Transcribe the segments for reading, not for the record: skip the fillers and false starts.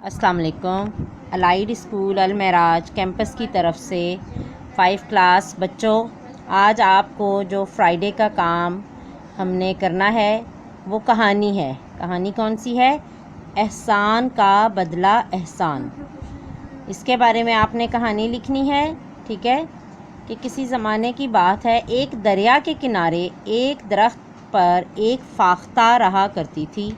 السلام علیکم۔ Allied school المعراج campus کی طرف سے 5 کلاس بچوں، آج آپ کو جو فرائیڈے کا کام ہم نے کرنا ہے وہ کہانی ہے۔ کہانی کون سی ہے؟ احسان کا بدلہ احسان۔ اس کے بارے میں آپ نے کہانی لکھنی ہے، ٹھیک ہے؟ کہ کسی زمانے کی بات ہے، ایک دریا کے کنارے ایک درخت پر ایک فاختہ رہا کرتی تھی۔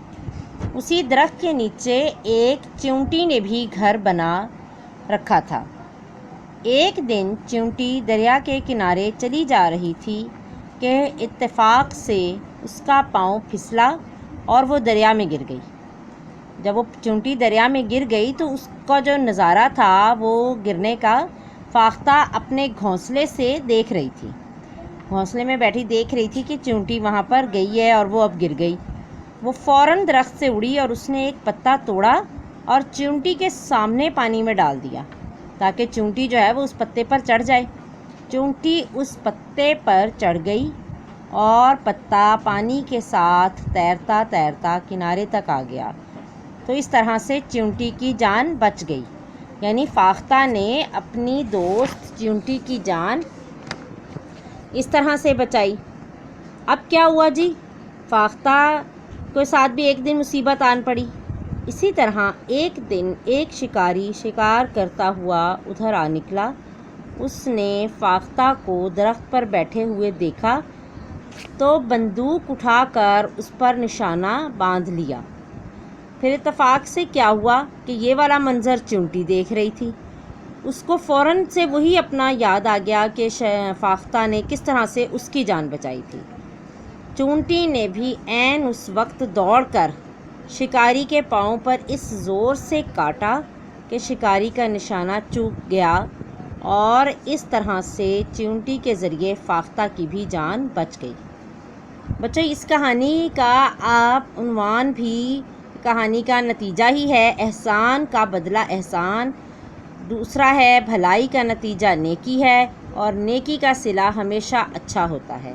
اسی درخت کے نیچے ایک چیونٹی نے بھی گھر بنا رکھا تھا۔ ایک دن چیونٹی دریا کے کنارے چلی جا رہی تھی کہ اتفاق سے اس کا پاؤں پھسلا اور وہ دریا میں گر گئی۔ جب وہ چیونٹی دریا میں گر گئی تو اس کا جو نظارہ تھا وہ گرنے کا، فاختہ اپنے گھونسلے سے دیکھ رہی تھی۔ گھونسلے میں بیٹھی دیکھ رہی تھی کہ چیونٹی وہاں پر گئی ہے اور وہ اب گر گئی۔ وہ فوراً درخت سے اڑی اور اس نے ایک پتا توڑا اور چیونٹی کے سامنے پانی میں ڈال دیا تاکہ چیونٹی جو ہے وہ اس پتے پر چڑھ جائے۔ چیونٹی اس پتے پر چڑھ گئی اور پتا پانی کے ساتھ تیرتا تیرتا کنارے تک آ گیا۔ تو اس طرح سے چیونٹی کی جان بچ گئی، یعنی فاختہ نے اپنی دوست چیونٹی کی جان اس طرح سے بچائی۔ اب کیا ہوا جی؟ فاختہ کے ساتھ بھی ایک دن مصیبت آن پڑی۔ اسی طرح ایک دن ایک شکاری شکار کرتا ہوا ادھر آ نکلا۔ اس نے فاختہ کو درخت پر بیٹھے ہوئے دیکھا تو بندوق اٹھا کر اس پر نشانہ باندھ لیا۔ پھر اتفاق سے کیا ہوا کہ یہ والا منظر چیونٹی دیکھ رہی تھی۔ اس کو فوراً سے وہی اپنا یاد آ گیا کہ فاختہ نے کس طرح سے اس کی جان بچائی تھی۔ چیونٹی نے بھی عین اس وقت دوڑ کر شکاری کے پاؤں پر اس زور سے کاٹا کہ شکاری کا نشانہ چوک گیا اور اس طرح سے چیونٹی کے ذریعے فاختہ کی بھی جان بچ گئی۔ بچوں، اس کہانی کا آپ عنوان بھی کہانی کا نتیجہ ہی ہے، احسان کا بدلہ احسان۔ دوسرا ہے بھلائی کا نتیجہ نیکی ہے اور نیکی کا صلہ ہمیشہ اچھا ہوتا ہے۔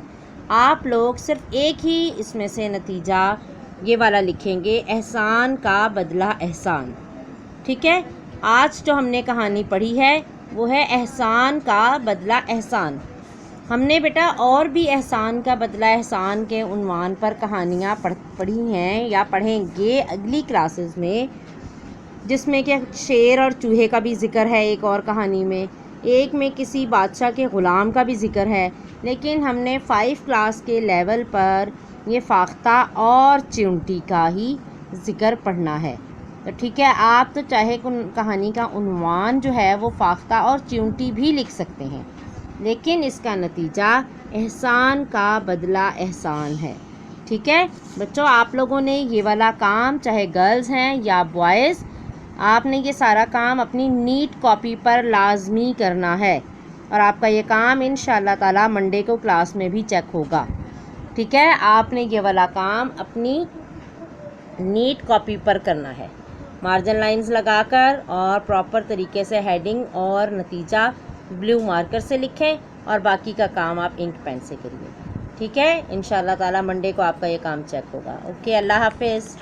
آپ لوگ صرف ایک ہی اس میں سے نتیجہ یہ والا لکھیں گے، احسان کا بدلہ احسان، ٹھیک ہے؟ آج جو ہم نے کہانی پڑھی ہے وہ ہے احسان کا بدلہ احسان۔ ہم نے بیٹا اور بھی احسان کا بدلہ احسان کے عنوان پر کہانیاں پڑھی ہیں یا پڑھیں گے اگلی کلاسز میں، جس میں کہ شیر اور چوہے کا بھی ذکر ہے ایک اور کہانی میں، ایک میں کسی بادشاہ کے غلام کا بھی ذکر ہے، لیکن ہم نے 5 کلاس کے لیول پر یہ فاختہ اور چیونٹی کا ہی ذکر پڑھنا ہے۔ تو ٹھیک ہے، آپ تو چاہے کہانی کا عنوان جو ہے وہ فاختہ اور چیونٹی بھی لکھ سکتے ہیں، لیکن اس کا نتیجہ احسان کا بدلہ احسان ہے، ٹھیک ہے؟ بچوں، آپ لوگوں نے یہ والا کام، چاہے گرلز ہیں یا بوائز، آپ نے یہ سارا کام اپنی نیٹ کاپی پر لازمی کرنا ہے اور آپ کا یہ کام انشاءاللہ تعالی منڈے کو کلاس میں بھی چیک ہوگا، ٹھیک ہے؟ آپ نے یہ والا کام اپنی نیٹ کاپی پر کرنا ہے، مارجن لائنز لگا کر اور پراپر طریقے سے ہیڈنگ اور نتیجہ بلیو مارکر سے لکھیں اور باقی کا کام آپ انک پین سے کریے، ٹھیک ہے؟ انشاءاللہ تعالی منڈے کو آپ کا یہ کام چیک ہوگا۔ اوکے، اللہ حافظ۔